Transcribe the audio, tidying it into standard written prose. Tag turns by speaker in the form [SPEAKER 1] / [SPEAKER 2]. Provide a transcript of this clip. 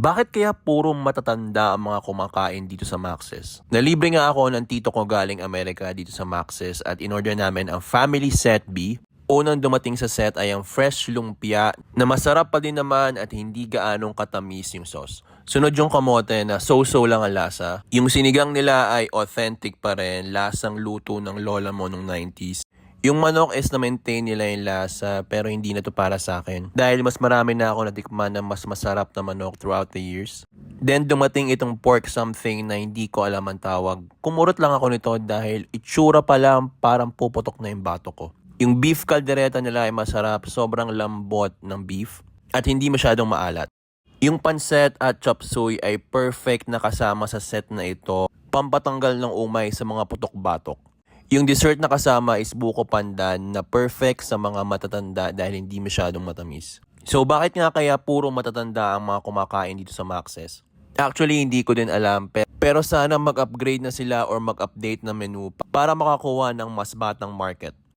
[SPEAKER 1] Bakit kaya puro matatanda ang mga kumakain dito sa Max's? Nalibre nga ako ng tito ko galing Amerika dito sa Max's at in-order namin ang Family Set B. Unang dumating sa set ay ang fresh lumpia na masarap pa din naman at hindi gaanong katamis yung sauce. Sunod yung kamote na so-so lang ang lasa. Yung sinigang nila ay authentic pa rin, lasang luto ng lola mo nung 90s. Yung manok is na-maintain nila yung lasa pero hindi na to para sa akin. Dahil mas marami na ako natikman na mas masarap na manok throughout the years. Then dumating itong pork something na hindi ko alam ang tawag. Kumurot lang ako nito dahil itsura pa lang parang puputok na yung bato ko. Yung beef caldereta nila ay masarap, sobrang lambot ng beef at hindi masyadong maalat. Yung pansit at chop suey ay perfect na kasama sa set na ito, pampatanggal ng umay sa mga putok-batok. Yung dessert na kasama is buko pandan na perfect sa mga matatanda dahil hindi masyadong matamis. So bakit nga kaya puro matatanda ang mga kumakain dito sa Max's? Actually hindi ko din alam pero sana mag-upgrade na sila or mag-update na menu para makakuha ng mas batang market.